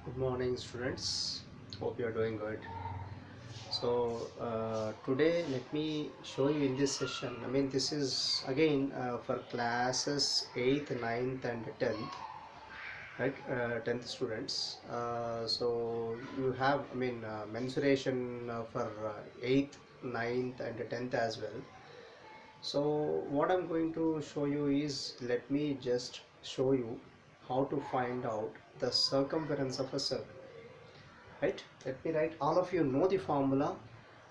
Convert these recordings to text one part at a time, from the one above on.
Good morning, students. Hope you are doing good. Today let me show you in this session. This is again for classes 8th, ninth, and 10th, right? 10th students. You have, mensuration for 8th, ninth, and 10th as well. So, what I'm going to show you is, let me just show you how to find out the circumference of a circle. Right, let me write. All of you know the formula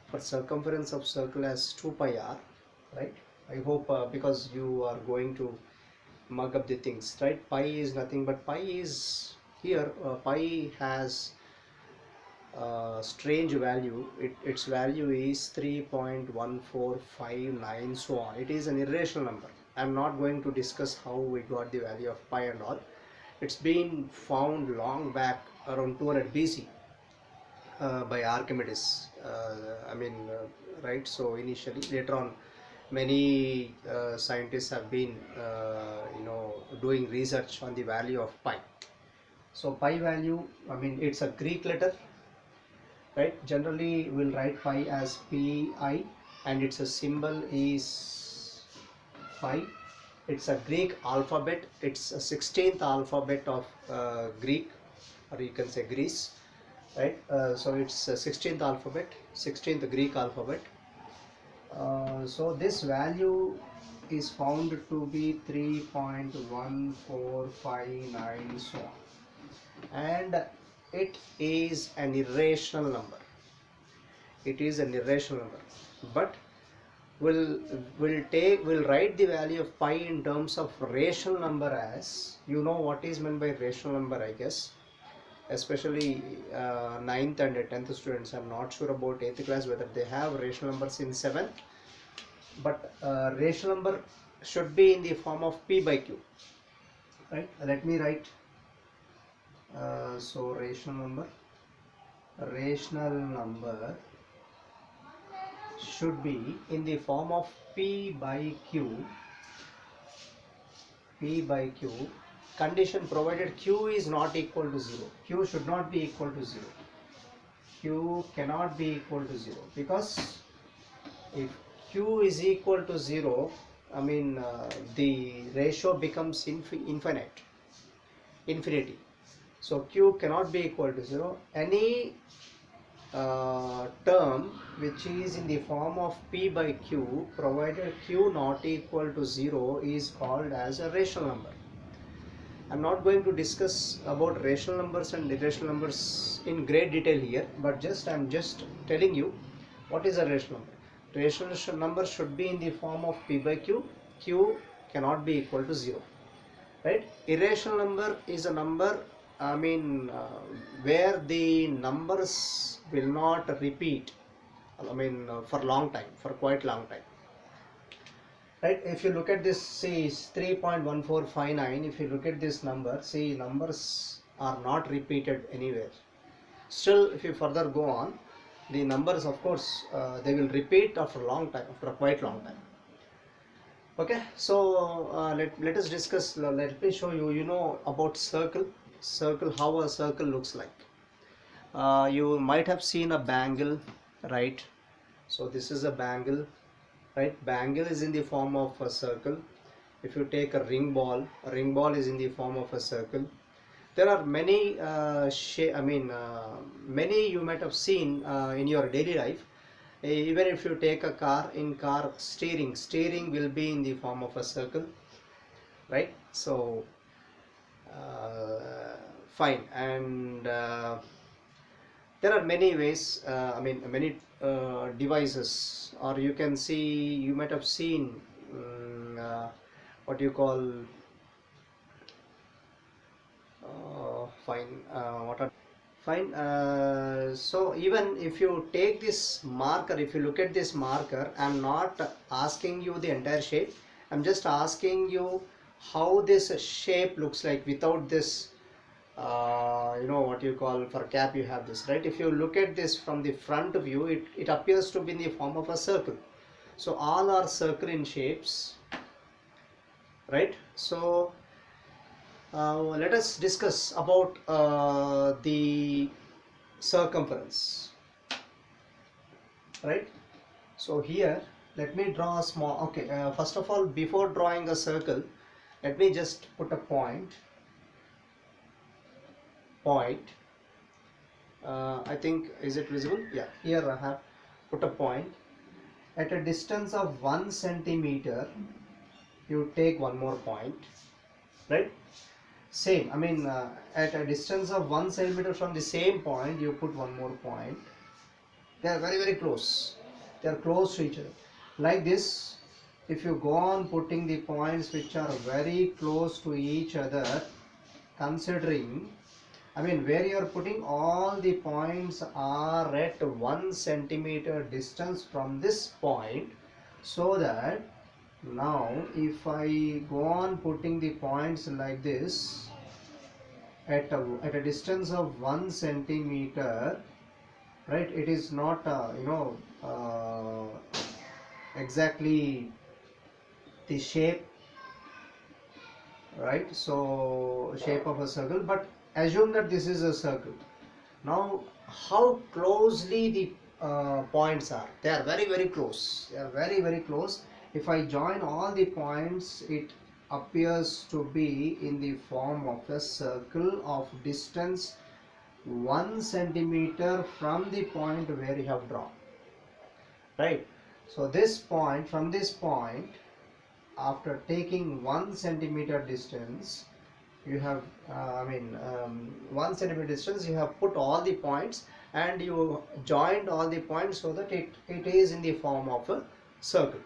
for circumference of circle as 2 pi r, right? I hope because you are going to mug up the things, right? Pi is nothing but pi is here. Pi has strange value. Its value is 3.1459, so on. It is an irrational number. I'm not going to discuss how we got the value of pi and all. It's been found long back around 200 BC by Archimedes. Right? So initially, later on, many scientists have been, doing research on the value of pi. So pi value, it's a Greek letter, right? Generally, we'll write pi as pi, and its a symbol is pi. It's a Greek alphabet. It's a 16th alphabet of Greek, or you can say Greece, right? So it's 16th alphabet, 16th Greek alphabet. So this value is found to be 3.1459, so on, and it is an irrational number. It is an irrational number, but we'll write the value of pi in terms of rational number. As you know what is meant by rational number, I guess, especially 9th and 10th students. I'm not sure about 8th class whether they have rational numbers in 7th, but rational number should be in the form of p by q, right? Let me write. So rational number should be in the form of p by q. Condition provided q is not equal to 0. Q should not be equal to 0. Q cannot be equal to 0, because if q is equal to 0, the ratio becomes infinity. So q cannot be equal to 0. Any term which is in the form of p by q, provided q not equal to 0, is called as a rational number. I'm not going to discuss about rational numbers and irrational numbers in great detail here, but I'm just telling you what is a rational number. Rational number should be in the form of p by q. Q cannot be equal to 0, right? Irrational number is a number, where the numbers will not repeat, for long time, for quite long time, right? If you look at this, see, 3.1459. If you look at this number, see, numbers are not repeated anywhere. Still, if you further go on, the numbers, of course, they will repeat after a long time, after a quite long time. Okay, so let us discuss. Let me show you. You know about circle, how a circle looks like. You might have seen a bangle, right? So this is a bangle, right? Bangle is in the form of a circle. If you take a ring ball is in the form of a circle. There are many many you might have seen in your daily life. Even if you take a car, in car, steering will be in the form of a circle, right? So fine. And there are many ways, many devices, or you can see, you might have seen, what you call, fine, what are fine. So even if you take this marker, if you look at this marker, I'm not asking you the entire shape. I'm just asking you how this shape looks like without this. What you call, for cap you have this, right? If you look at this from the front view, it appears to be in the form of a circle. So all are circle in shapes, right? So Let us discuss about the circumference, right? So here let me draw a small, okay, first of all, before drawing a circle, let me just put a point. I think, is it visible? Yeah, here I have put a point. At a distance of 1 centimeter, you take one more point, right? Same, I mean, at a distance of 1 centimeter from the same point, you put one more point. They are very close. They are close to each other. Like this, if you go on putting the points which are very close to each other, considering, I mean, where you are putting all the points are at 1 centimeter distance from this point, so that now if I go on putting the points like this at a distance of 1 centimeter, right, it is not exactly the shape, right? So shape of a circle, but assume that this is a circle. Now how closely the points are, they are very close, they are very close. If I join all the points, it appears to be in the form of a circle of distance 1 centimeter from the point where you have drawn, right? So this point, from this point, after taking 1 centimeter distance, you have 1 centimeter distance, you have put all the points and you joined all the points so that it is in the form of a circle.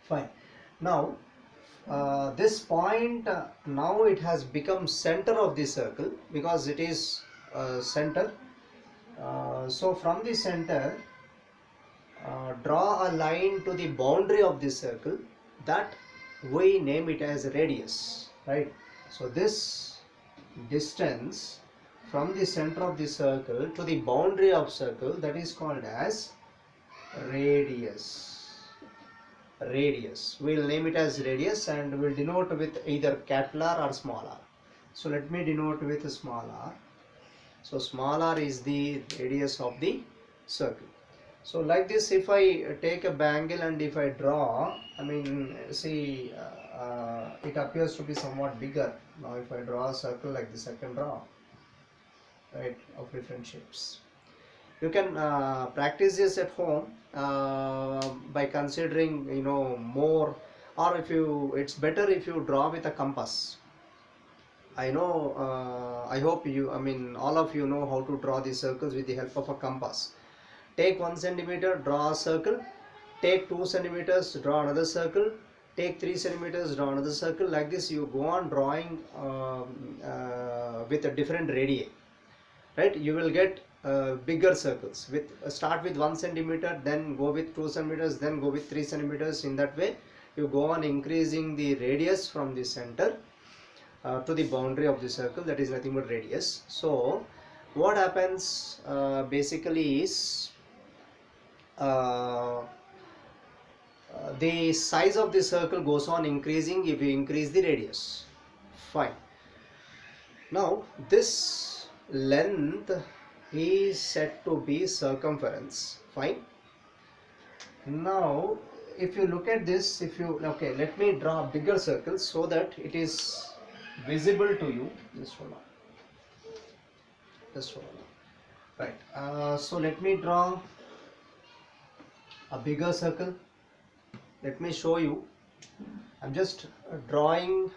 Fine. Now this point, now it has become center of the circle because it is center. So from the center, draw a line to the boundary of this circle, that we name it as radius, right? So this distance from the center of the circle to the boundary of circle, that is called as radius. We'll name it as radius and we'll denote with either capital R or small r. So let me denote with small r. So small r is the radius of the circle. So like this, if I take a bangle and if I draw, I mean, see, it appears to be somewhat bigger. Now if I draw a circle like this, I can draw, right, of different shapes. You can practice this at home by considering, more, or if you, it's better if you draw with a compass. I know, I hope you, I mean, all of you know how to draw these circles with the help of a compass. Take 1 centimeter, draw a circle. Take 2 centimeters, draw another circle. Take 3 centimeters, draw another circle. Like this, you go on drawing with a different radii, right? You will get bigger circles. Start with 1 centimeter, then go with 2 centimeters, then go with 3 centimeters. In that way, you go on increasing the radius from the center to the boundary of the circle, that is nothing but radius. So what happens basically is the size of the circle goes on increasing if you increase the radius. Fine. Now this length is said to be circumference. Fine. Now if you look at this, okay, let me draw a bigger circle so that it is visible to you. Just hold on. Right. So let me draw a bigger circle. Let me show you. I'm just drawing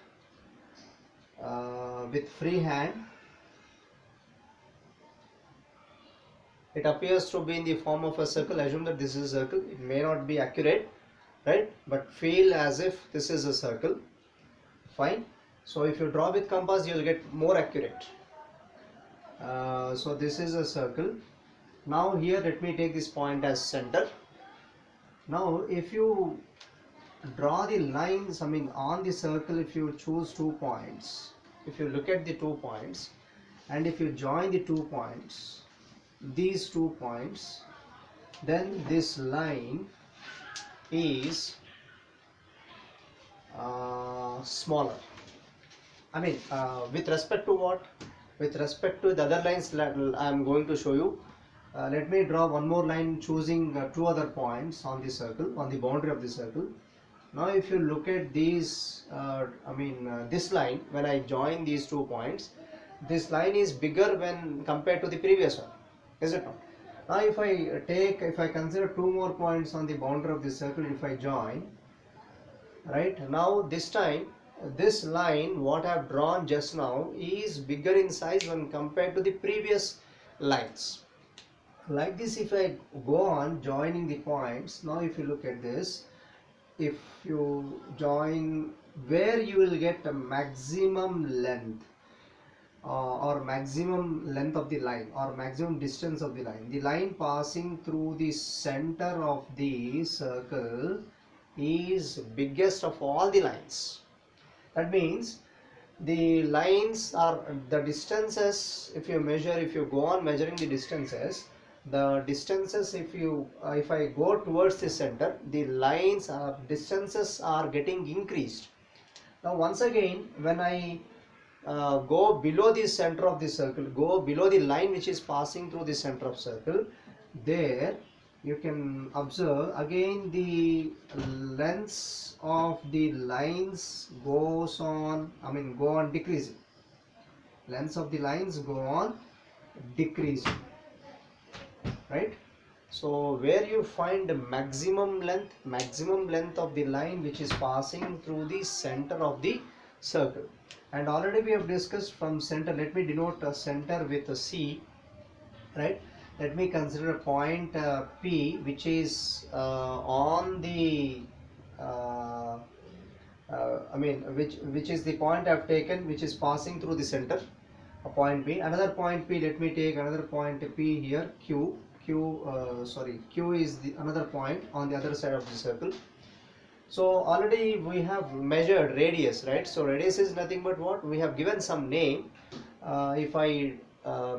with free hand. It appears to be in the form of a circle. Assume that this is a circle. It may not be accurate, right? But feel as if this is a circle. Fine. So if you draw with compass, you'll get more accurate. So this is a circle. Now here, let me take this point as center. Now if you draw the lines, I mean, on the circle, if you choose 2 points, if you look at the 2 points and if you join the 2 points, these 2 points, then this line is smaller, I mean, with respect to what? With respect to the other lines that I am going to show you. Let me draw one more line choosing two other points on the circle, on the boundary of the circle. Now if you look at these, this line, when I join these 2 points, this line is bigger when compared to the previous one, is it not? Now if I consider 2 more points on the boundary of the circle, if I join, right, now this time this line what I have drawn just now is bigger in size when compared to the previous lines. Like this, if I go on joining the points, now if you look at this, if you join, where you will get a maximum length or maximum length of the line or maximum distance of the line passing through the center of the circle is biggest of all the lines. That means the lines are the distances. If you measure, if you go on measuring the distances, if I go towards the center, the lines are distances are getting increased. Now once again, when I go below the center of the circle, go below the line which is passing through the center of circle, there you can observe again the lengths of the lines goes on, go on decreasing. Lengths of the lines go on decreasing, right? So where you find the maximum length of the line which is passing through the center of the circle. And already we have discussed from center. Let me denote a center with a C, right? Let me consider a point P which is on the which is the point I have taken which is passing through the center, a point P. Another point P, let me take another point P here, Q is the another point on the other side of the circle. So already we have measured radius, right? So radius is nothing but what? We have given some name. If I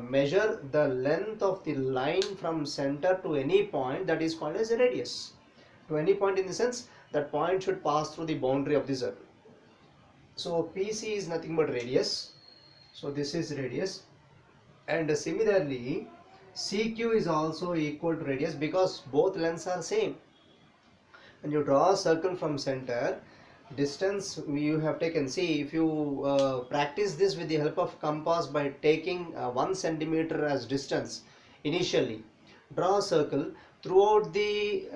measure the length of the line from center to any point, that is called as a radius. To any point, in the sense that point should pass through the boundary of the circle. So PC is nothing but radius. So this is radius. And similarly, CQ is also equal to radius because both lengths are same. When you draw a circle from center, distance you have taken, see, if you practice this with the help of compass by taking 1 centimeter as distance initially, draw a circle throughout the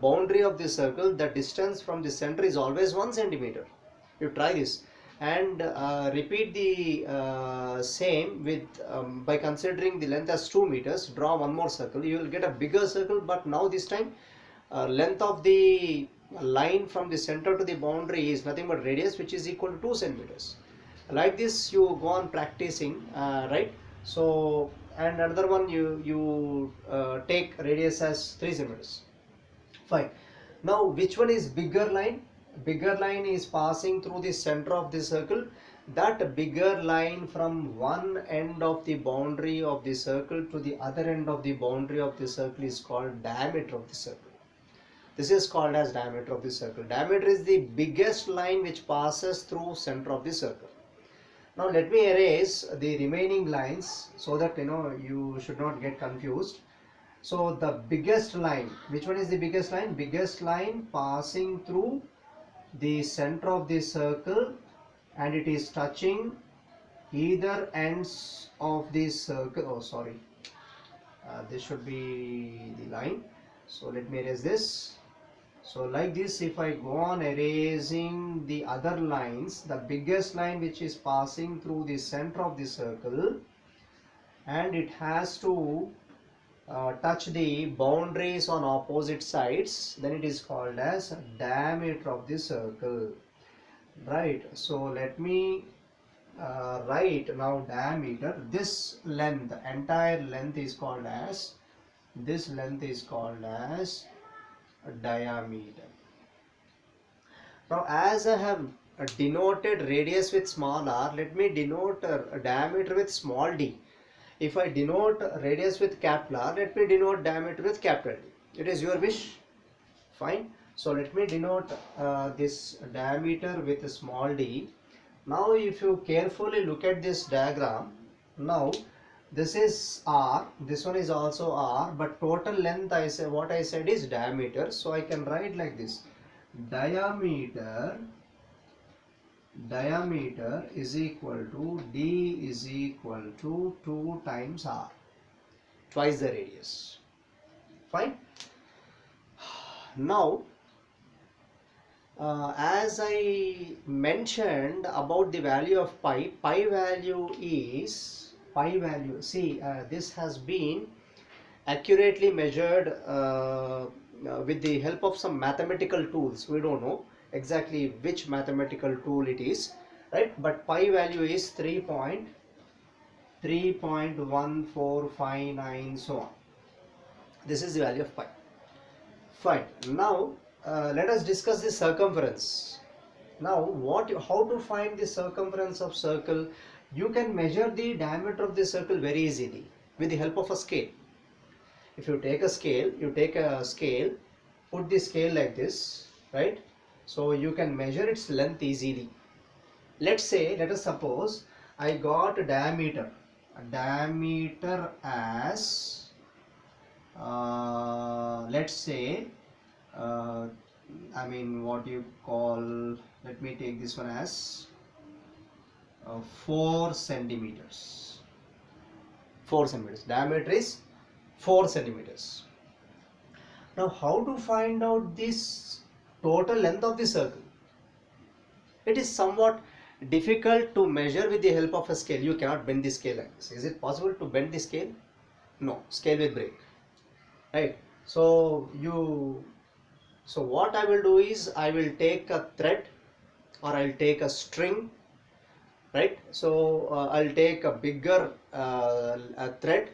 boundary of the circle. The distance from the center is always 1 centimeter. You try this and repeat the same with by considering the length as 2 meters. Draw one more circle, you will get a bigger circle, but now this time length of the line from the center to the boundary is nothing but radius, which is equal to 2 centimeters. Like this you go on practicing, right? So, and another one you take radius as 3 centimeters. Fine. Now which one is bigger line? Bigger line is passing through the center of the circle. That bigger line from one end of the boundary of the circle to the other end of the boundary of the circle is called diameter of the circle. This is called as diameter of the circle. Diameter is the biggest line which passes through center of the circle. Now let me erase the remaining lines so that you should not get confused. So the biggest line, which one is the biggest line? Biggest line passing through the center of the circle, and it is touching either ends of the circle. This should be the line. So let me erase this. So like this, if I go on erasing the other lines, the biggest line which is passing through the center of the circle, and it has to touch the boundaries on opposite sides, then it is called as diameter of the circle, right? So let me write now diameter. This length, entire length is called as, this length is called as diameter. Now as I have denoted radius with small r, let me denote diameter with small d. If I denote radius with capital R, let me denote diameter with capital D. It is your wish. Fine. So let me denote this diameter with a small d. Now if you carefully look at this diagram, now this is R, this one is also R, but total length, I say, what I said is diameter, so I can write like this: diameter is equal to D is equal to 2 times R, twice the radius. Fine. Now as I mentioned about the value of pi value, see, this has been accurately measured with the help of some mathematical tools. We don't know exactly which mathematical tool it is, right? But pi value is 3.1459, so on. This is the value of pi. Fine. Now let us discuss the circumference. Now how to find the circumference of circle? You can measure the diameter of the circle very easily with the help of a scale. If you take a scale, put the scale like this, right? So you can measure its length easily. Let us suppose I got a diameter as let's say I mean, what you call, let me take this one as 4 centimeters. 4 centimeters. Diameter is 4 centimeters. Now, how to find out this total length of the circle? It is somewhat difficult to measure with the help of a scale. You cannot bend the scale like this. Is it possible to bend the scale? No, scale will break. Right? So what I will do is I will take a thread or I'll take a string, right? So I'll take a bigger a thread.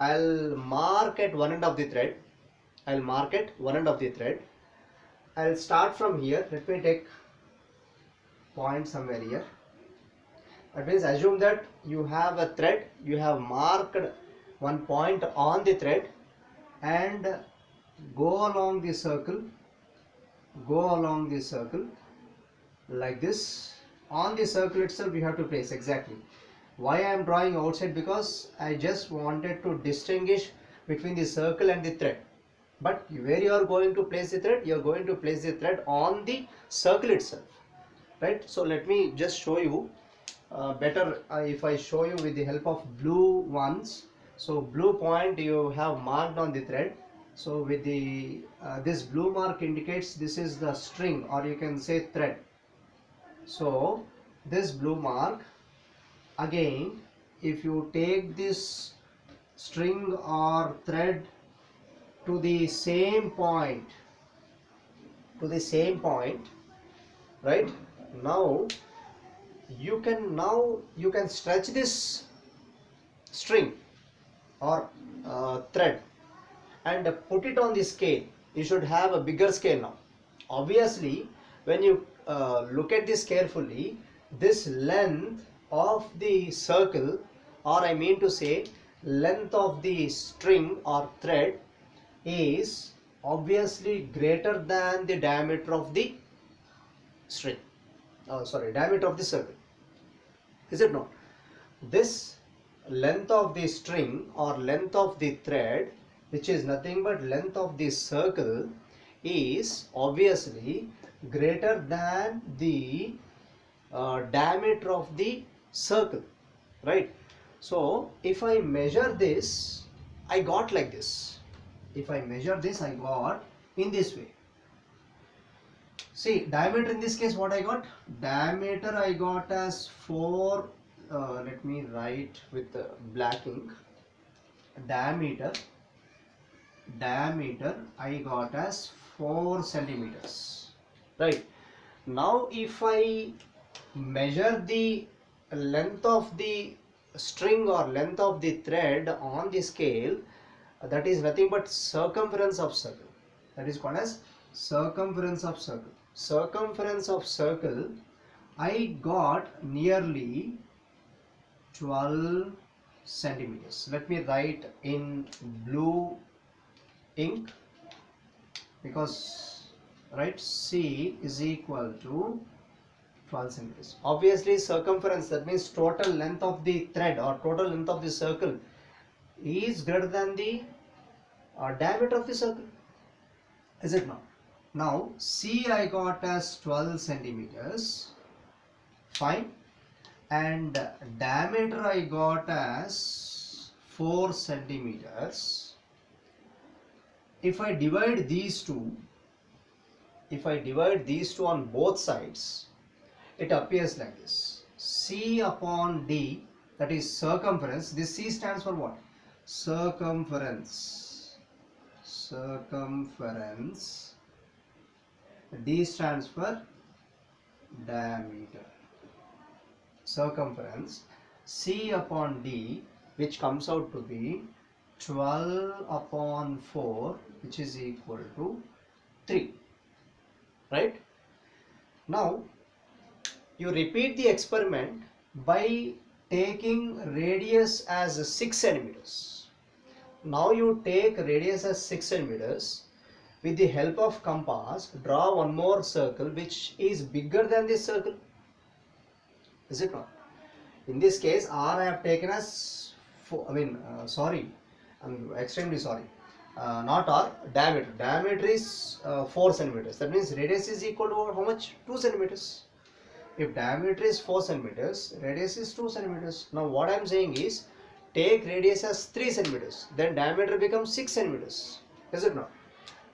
I'll mark at one end of the thread. I'll start from here. Let me take point somewhere here. That means assume that you have a thread, you have marked one point on the thread and go along the circle like this. On the circle itself you have to place exactly. Why I am drawing outside? Because I just wanted to distinguish between the circle and the thread. But where you are going to place the thread? You are going to place the thread on the circle itself, right? So let me just show you better if I show you with the help of blue ones. So blue point you have marked on the thread. So with the this blue mark indicates this is the string, or you can say thread. So this blue mark, again if you take this string or thread to the same point, right? Now you can stretch this string or thread and put it on the scale. You should have a bigger scale now. Obviously, when you look at this carefully, this length of the circle, or I mean to say length of the string or thread, is obviously greater than the diameter of the string. Diameter of the circle. Is it not? This length of the string or length of the thread, which is nothing but length of the circle, is obviously greater than the diameter of the circle, right? So if I measure this, I got like this. If I measure this, I got in this way. See, diameter in this case, what I got? Diameter I got as 4. Let me write with black ink. Diameter I got as 4 centimeters. Right. Now, if I measure the length of the string or length of the thread on the scale, that is nothing but circumference of circle. That is called as circumference of circle. Circumference of circle, I got nearly 12 centimeters. Let me write in blue ink, because right, C is equal to 12 centimeters. Obviously circumference, that means total length of the thread or total length of the circle is greater than the diameter of the circle. Is it not? Now C I got as 12 centimeters. Fine. And diameter I got as 4 centimeters. If I divide these two on both sides, it appears like this. C upon D, that is circumference. This C stands for what? Circumference. D stands for diameter. Circumference. C upon D, which comes out to be 12 upon 4, which is equal to 3. Right? Now you repeat the experiment by taking radius as 6 centimeters. Now you take radius as 6 centimeters. With the help of compass, draw one more circle which is bigger than this circle. Is it not? In this case, R I have taken as I'm extremely sorry. Not R, diameter. Diameter is 4 centimeters. That means radius is equal to how much? 2 centimeters. If diameter is 4 centimeters, radius is 2 centimeters. Now what I am saying is, take radius as 3 centimeters. Then diameter becomes 6 centimeters. Is it not?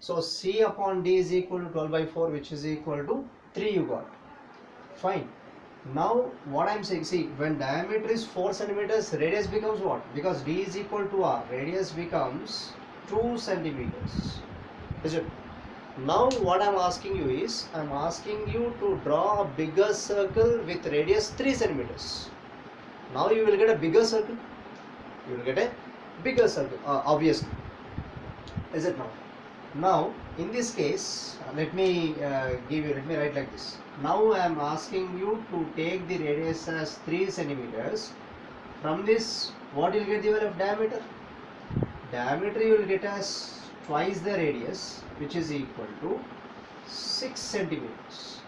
So C upon D is equal to 12 by 4, which is equal to 3 you got. Fine. Now what I am saying, see, when diameter is 4 centimeters, radius becomes what? Because D is equal to R, radius becomes 2 centimeters. Is it? Now what I am asking you is, I am asking you to draw a bigger circle with radius 3 centimeters. Now you will get a bigger circle. You will get a bigger circle, obviously. Is it not? Now in this case, let me write like this. Now I am asking you to take the radius as 3 centimeters. From this, what you will get the value of diameter? Diameter you will get as twice the radius, which is equal to 6 centimeters.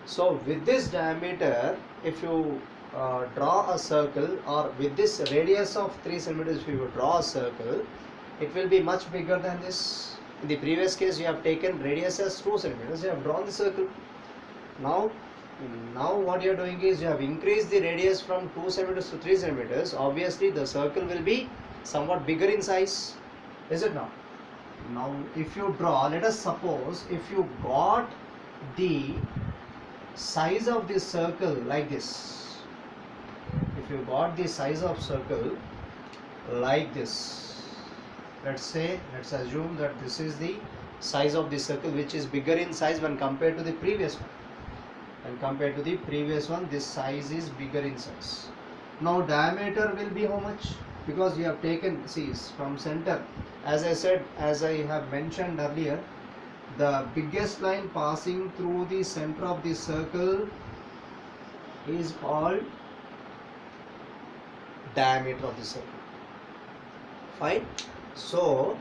So with this diameter, if you draw a circle, or with this radius of 3 centimeters, if you draw a circle, it will be much bigger than this. In the previous case, you have taken radius as 2 centimeters, you have drawn the circle. Now what you are doing is, you have increased the radius from 2 centimeters to 3 centimeters. Obviously the circle will be somewhat bigger in size. Is it not? Now if you draw, let us suppose if you got the size of this circle like this. If you got the size of circle like this, let's assume that this is the size of the circle, which is bigger in size when compared to the previous one. And compared to the previous one, this size is bigger in size. Now diameter will be how much? Because you have taken, see, from center, as I have mentioned earlier, the biggest line passing through the center of the circle is called diameter of the circle. Fine. So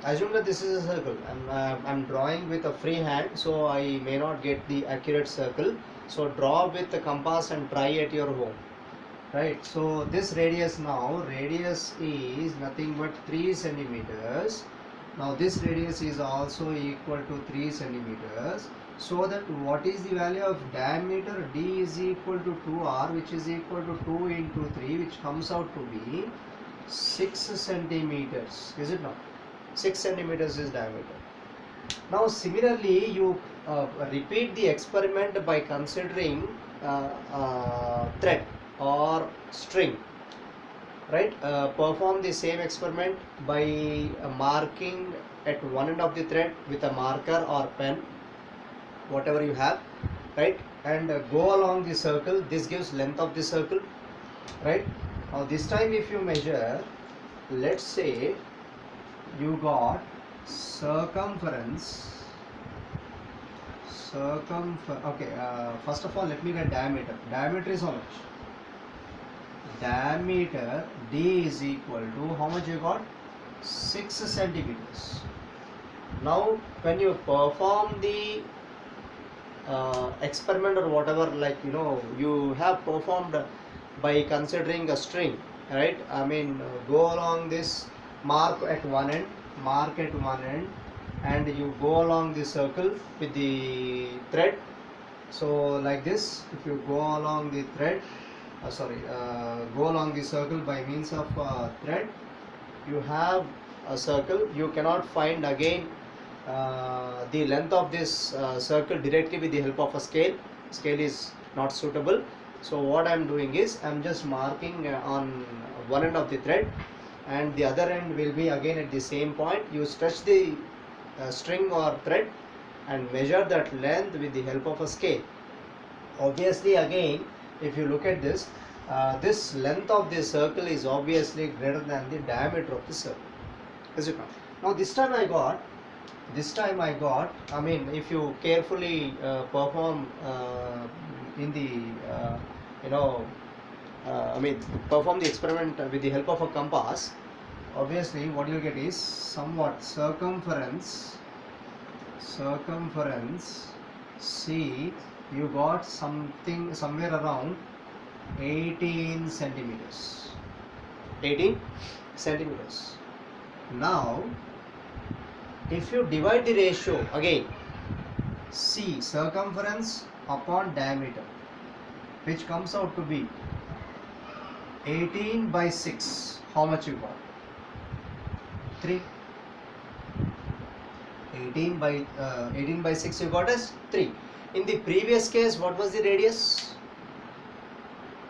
assume that this is a circle, and I'm drawing with a free hand, so I may not get the accurate circle. So draw with the compass and try at your home. Right. So this radius is nothing but 3 centimeters. Now this radius is also equal to 3 centimeters. So that what is the value of diameter? D is equal to 2R, which is equal to 2 into 3, which comes out to be 6 centimeters. Is it not? 6 centimeters is diameter. Now similarly, you repeat the experiment by considering thread or string. Right? Perform the same experiment by marking at one end of the thread with a marker or pen, whatever you have, right? And go along the circle. This gives length of the circle, right? Now this time if you measure, let's say you got circumference. Okay, first of all let me get diameter. Diameter is how much? Diameter D is equal to how much you got? 6 centimeters. Now when you perform the experiment or whatever, like you have performed by considering a string, right? I mean, go along this, mark at one end, and you go along the circle with the thread. So like this, if you go along the thread, go along the circle by means of thread, you have a circle. You cannot find again the length of this circle directly with the help of a scale is not suitable. So what I am doing is I am just marking on one end of the thread, and the other end will be again at the same point. You stretch the string or thread and measure that length with the help of a scale. Obviously, again, if you look at this, this length of the circle is obviously greater than the diameter of the circle. As you can. Now this time I got, I mean, if you carefully perform in the I mean, perform the experiment with the help of a compass, obviously what you get is somewhat circumference C, you got something somewhere around 18 centimeters. Now if you divide the ratio again, C, circumference upon diameter, which comes out to be 18 by 6, how much you got? 3. 18 by 6 you got as 3. In the previous case, what was the radius?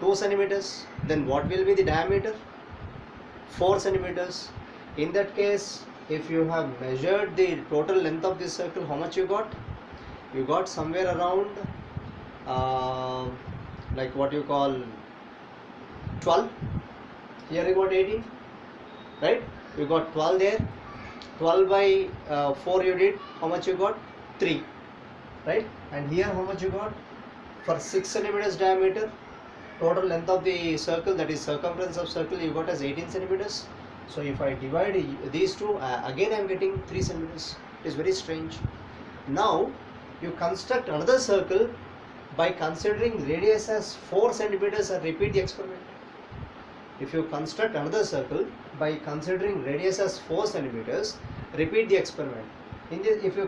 2 centimeters. Then what will be the diameter? 4 centimeters. In that case, if you have measured the total length of this circle, how much you got? You got somewhere around like what you call 12. Here you got 18, right? You got 12 there. 12 by 4 you did. How much you got? 3, right? And here how much you got? For 6 centimeters diameter, total length of the circle, that is circumference of circle, you got as 18 centimeters. So if I divide these two, again I am getting 3 centimeters. It is very strange. Now you construct another circle by considering radius as 4 centimeters and repeat the experiment. If you construct another circle by considering radius as 4 centimeters, repeat the experiment. In this, if you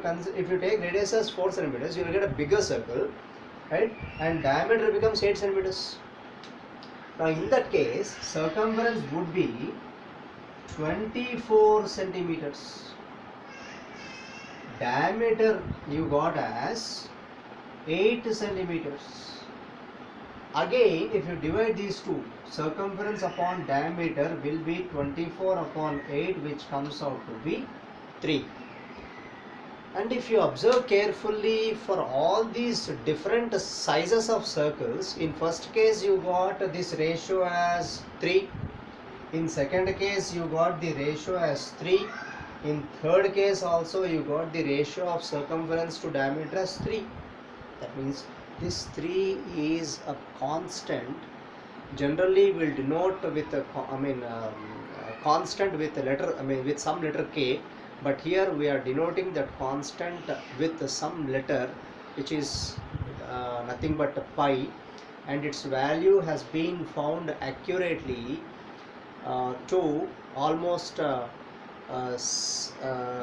take radius as 4 centimeters, you will get a bigger circle, right? And diameter becomes 8 centimeters. Now in that case, circumference would be 24 centimeters. Diameter you got as 8 centimeters. Again, if you divide these two, circumference upon diameter will be 24 upon 8, which comes out to be 3. And if you observe carefully, for all these different sizes of circles, in first case you got this ratio as 3. In second case you got the ratio as 3. In third case also you got the ratio of circumference to diameter as 3. That means this 3 is a constant. Generally will denote with a constant with a letter, with some letter K, but here we are denoting that constant with some letter which is nothing but pi, and its value has been found accurately to almost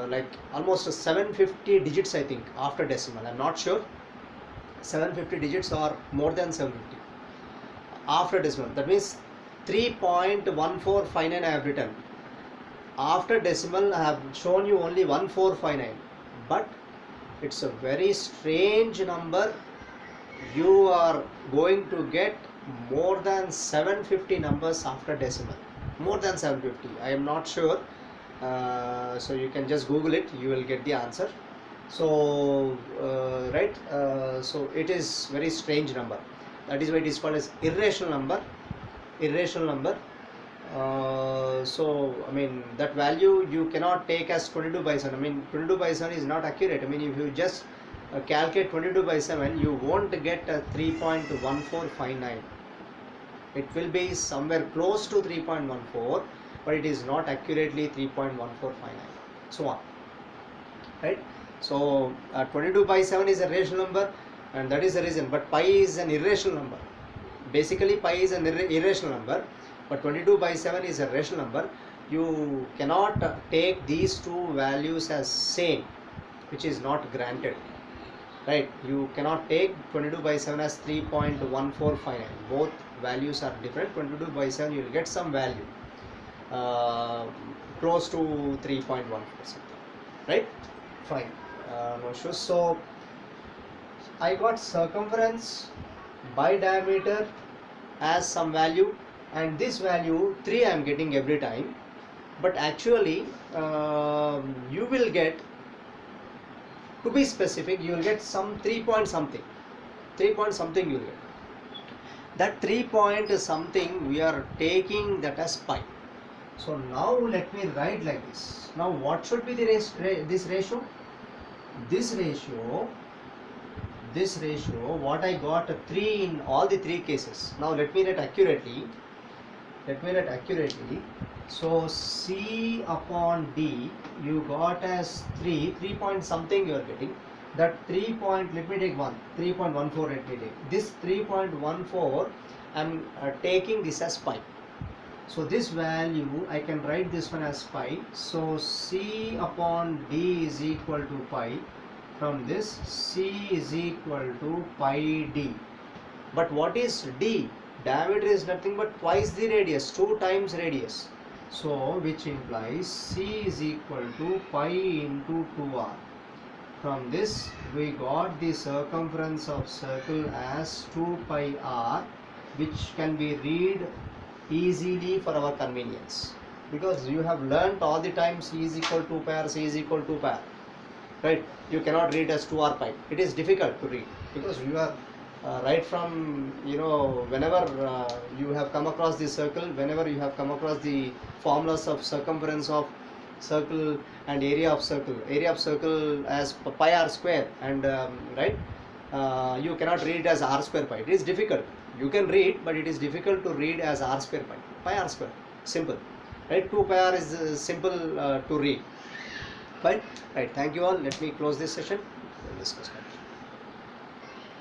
like almost 750 digits, I think, after decimal. I am not sure. 750 digits or more than 750 after decimal. That means 3.1459 I have written. After decimal I have shown you only 1459, but it's a very strange number. You are going to get more than 750 numbers after decimal. More than 750. I am not sure. So you can just Google it. You will get the answer. So right. So it is very strange number. That is why it is called as irrational number. So that value you cannot take as 22 by 7. 22 by 7 is not accurate. If you just calculate 22 by 7, you won't get 3.1459. It will be somewhere close to 3.14, but it is not accurately 3.1459. So on, right? So 22 by 7 is a rational number. and that is the reason. But pi is an irrational number. Basically pi is an irrational number, but 22 by 7 is a rational number. You cannot take these two values as same, which is not granted, right? You cannot take 22 by 7 as 3.1459. Both values are different. 22 by 7 you will get some value close to 3.14, right? Fine, no issues. So I got circumference by diameter as some value, and this value 3 I am getting every time, but actually you will get, to be specific, you will get some 3 point something you will get. That 3 point something we are taking that as pi. So now let me write like this. Now what should be the this ratio? This ratio, what I got 3 in all the 3 cases. Now let me write accurately. So C upon D you got as 3 point something you are getting. That 3 point, let me take 3.14, let me take this 3.14. I am taking this as pi. So this value I can write this one as pi. So C upon D is equal to pi. From this, C is equal to pi D. But what is D? Diameter is nothing but twice the radius, 2 times radius. So which implies C is equal to pi into 2r. From this we got the circumference of circle as 2 pi r, which can be read easily for our convenience, because you have learnt all the time C is equal to pi r, C is equal to pi r, right? You cannot read as 2r pi. It is difficult to read because you are right from, whenever you have come across the circle, whenever you have come across the formulas of circumference of circle and area of circle as pi r square, and right, you cannot read it as r square pi. It is difficult. You can read, but it is difficult to read as r square pi r square, simple, right? 2 pi r is simple to read. Fine, right? Thank you all. Let me close this session. We'll discuss.